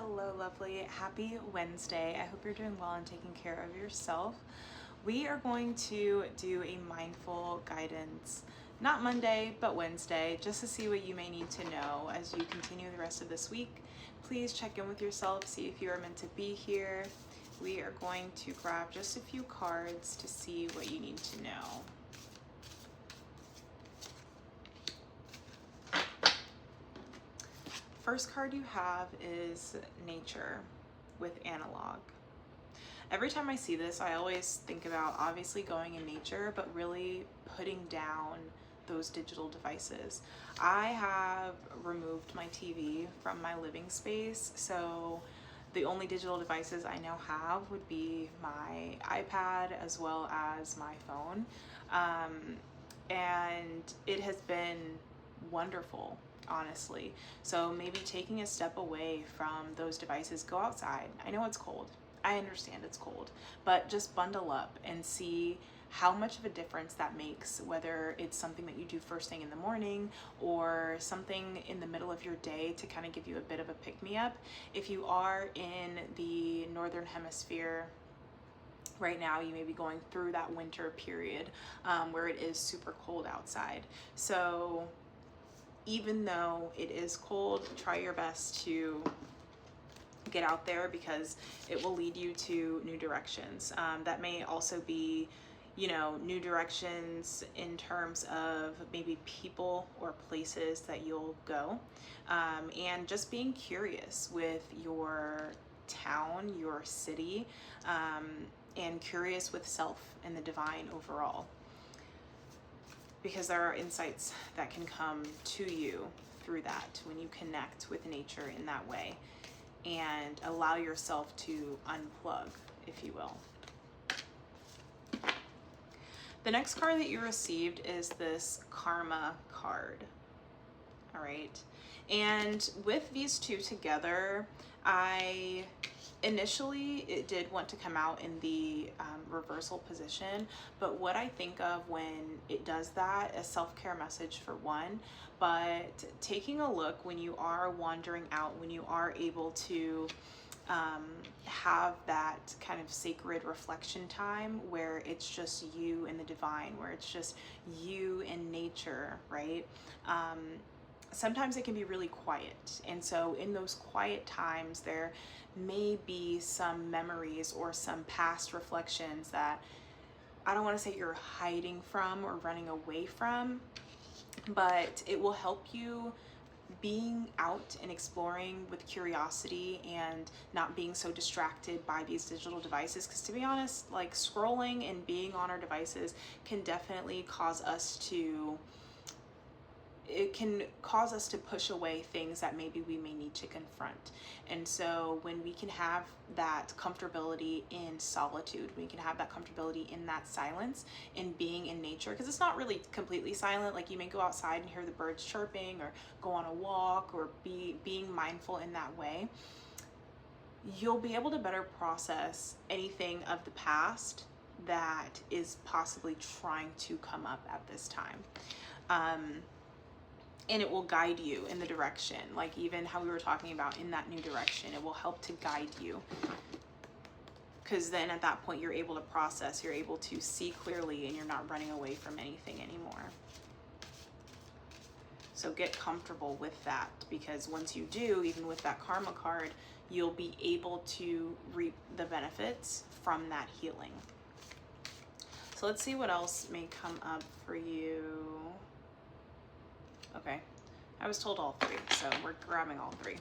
Hello, lovely. Happy Wednesday. I hope you're doing well and taking care of yourself. We are going to do a mindful guidance, not Monday, but Wednesday, just to see what you may need to know as you continue the rest of this week. Please check in with yourself, see if you are meant to be here. We are going to grab just a few cards to see what you need to know. First card you have is nature with analog. Every time I see this, I always think about obviously going in nature, but really putting down those digital devices. I have removed my TV from my living space, so the only digital devices I now have would be my iPad as well as my phone. And it has been wonderful, honestly. So maybe taking a step away from those devices, go outside. I know it's cold. I understand it's cold, but just bundle up and see how much of a difference that makes, whether it's something that you do first thing in the morning or something in the middle of your day to kind of give you a bit of a pick-me-up. If you are in the Northern Hemisphere right now, you may be going through that winter period where it is super cold outside. So even though it is cold, try your best to get out there because it will lead you to new directions. That may also be, new directions in terms of maybe people or places that you'll go. And just being curious with your town, your city, and curious with self and the divine overall. Because there are insights that can come to you through that when you connect with nature in that way and allow yourself to unplug, if you will. The next card that you received is this Karma card. All right. And with these two together, I initially it did want to come out in the reversal position, but what I think of when it does that, a self-care message for one, but taking a look when you are wandering out, when you are able to have that kind of sacred reflection time where it's just you and the divine, where it's just you and nature, right? Sometimes it can be really quiet. And so in those quiet times, there may be some memories or some past reflections that I don't want to say you're hiding from or running away from, but it will help you being out and exploring with curiosity and not being so distracted by these digital devices. Because to be honest, like scrolling and being on our devices can definitely cause us to push away things that maybe we may need to confront. And so when we can have that comfortability in solitude, we can have that comfortability in that silence, in being in nature, because it's not really completely silent. Like you may go outside and hear the birds chirping or go on a walk or being mindful in that way. You'll be able to better process anything of the past that is possibly trying to come up at this time. And it will guide you in the direction, like even how we were talking about in that new direction, it will help to guide you. Because then at that point, you're able to process, you're able to see clearly, and you're not running away from anything anymore. So get comfortable with that, because once you do, even with that Karma card, you'll be able to reap the benefits from that healing. So let's see what else may come up for you. Okay, I was told all three, so we're grabbing all three.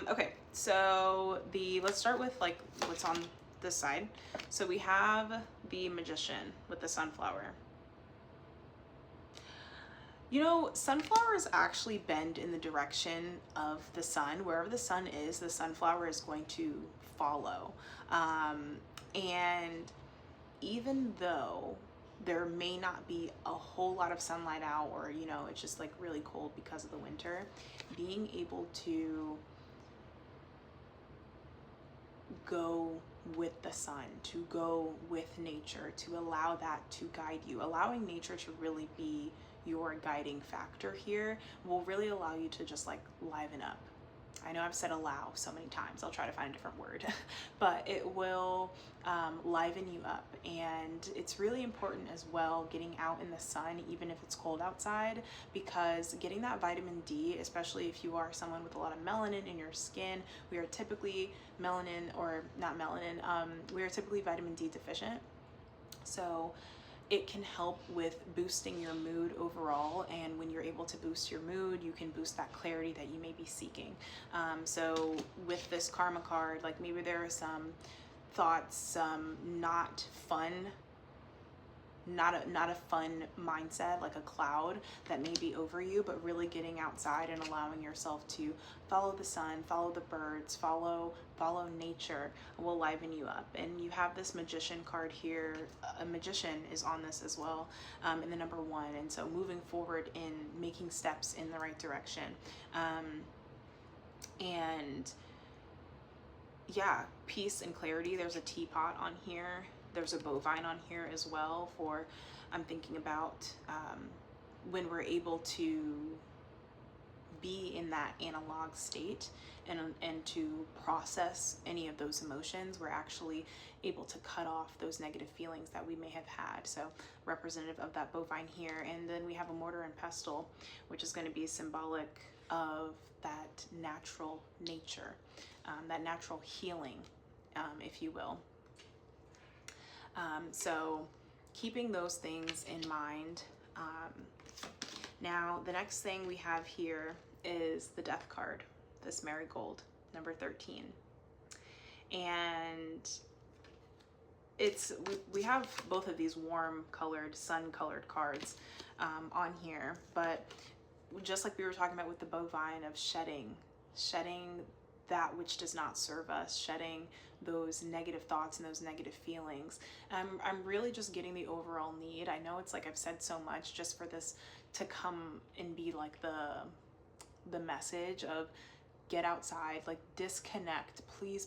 Okay, so let's start with like what's on this side. So we have the Magician with the sunflower. Sunflowers actually bend in the direction of the sun. Wherever the sun is, the sunflower is going to follow. And even though there may not be a whole lot of sunlight out, or it's just like really cold because of the winter, being able to go with the sun, to go with nature, to allow that to guide you, allowing nature to really be your guiding factor here will really allow you to just like liven up I know I've said allow so many times, I'll try to find a different word, but it will liven you up. And it's really important as well getting out in the sun, even if it's cold outside, because getting that vitamin D, especially if you are someone with a lot of melanin in your skin, we are typically melanin, or not melanin, we are typically vitamin D deficient. So it can help with boosting your mood overall, and when you're able to boost your mood, you can boost that clarity that you may be seeking. So with this karma card, like maybe there are some thoughts, not fun, not a fun mindset, like a cloud that may be over you, but really getting outside and allowing yourself to follow the sun, follow the birds, follow nature will liven you up. And you have this magician card here. A magician is on this as well, in the number 1. And so moving forward in making steps in the right direction. And yeah, peace and clarity. There's a teapot on here. There's a bovine on here as well for, I'm thinking about when we're able to be in that analog state and to process any of those emotions, we're actually able to cut off those negative feelings that we may have had. So representative of that bovine here. And then we have a mortar and pestle, which is going to be symbolic of that natural nature, that natural healing, if you will. So keeping those things in mind. Now the next thing we have here is the death card, this marigold, number 13. And it's, we have both of these warm colored, sun colored cards on here, but just like we were talking about with the bovine, of shedding that which does not serve us, shedding those negative thoughts and those negative feelings. I'm really just getting the overall need. I know it's like I've said so much just for this to come and be like the message of get outside, like disconnect, please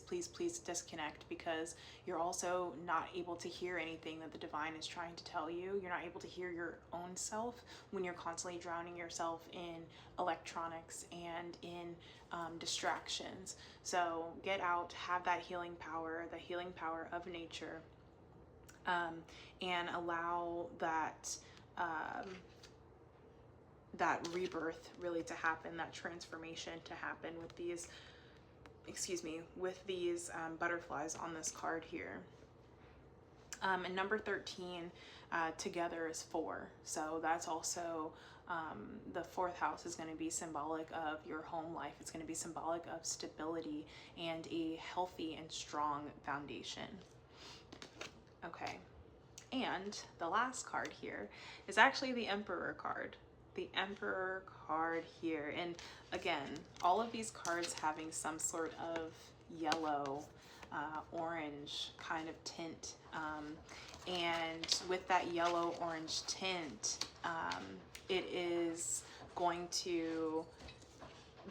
disconnect, because you're also not able to hear anything that the divine is trying to tell you. You're not able to hear your own self when you're constantly drowning yourself in electronics and in distractions. So get out, have that healing power, the healing power of nature, and allow that that rebirth really to happen, that transformation to happen with these, butterflies on this card here. And number 13 together is 4. So that's also, the 4th house is going to be symbolic of your home life. It's going to be symbolic of stability and a healthy and strong foundation. Okay. And the last card here is actually the Emperor card. The Emperor card here. And again, all of these cards having some sort of yellow, orange kind of tint. And with that yellow orange tint, it is going to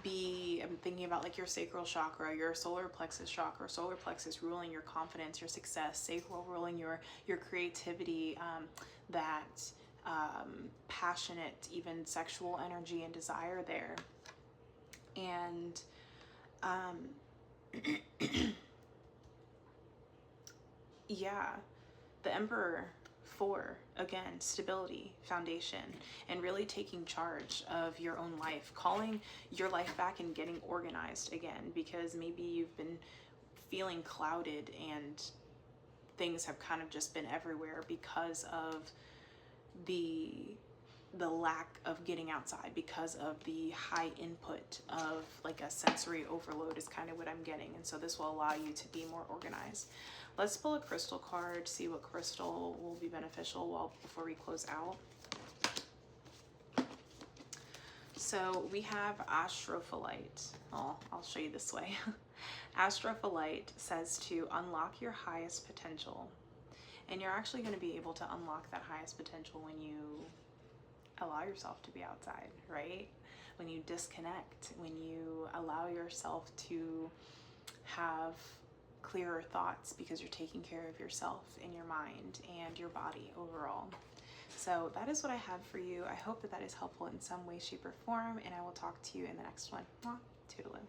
be, I'm thinking about like your sacral chakra, your solar plexus chakra, solar plexus ruling your confidence, your success, sacral ruling your creativity, that passionate, even sexual energy and desire there. And yeah, the Emperor, 4, again, stability, foundation, and really taking charge of your own life, calling your life back and getting organized again, because maybe you've been feeling clouded and things have kind of just been everywhere because of the lack of getting outside, because of the high input of like a sensory overload is kind of what I'm getting. And so this will allow you to be more organized. Let's pull a crystal card, see what crystal will be beneficial before we close out. So we have astrophyllite. Oh, I'll show you this way. Astrophyllite says to unlock your highest potential. And you're actually going to be able to unlock that highest potential when you allow yourself to be outside, right? When you disconnect, when you allow yourself to have clearer thoughts, because you're taking care of yourself and your mind and your body overall. So that is what I have for you. I hope that that is helpful in some way, shape, or form, and I will talk to you in the next one. Mwah. Toodaloo.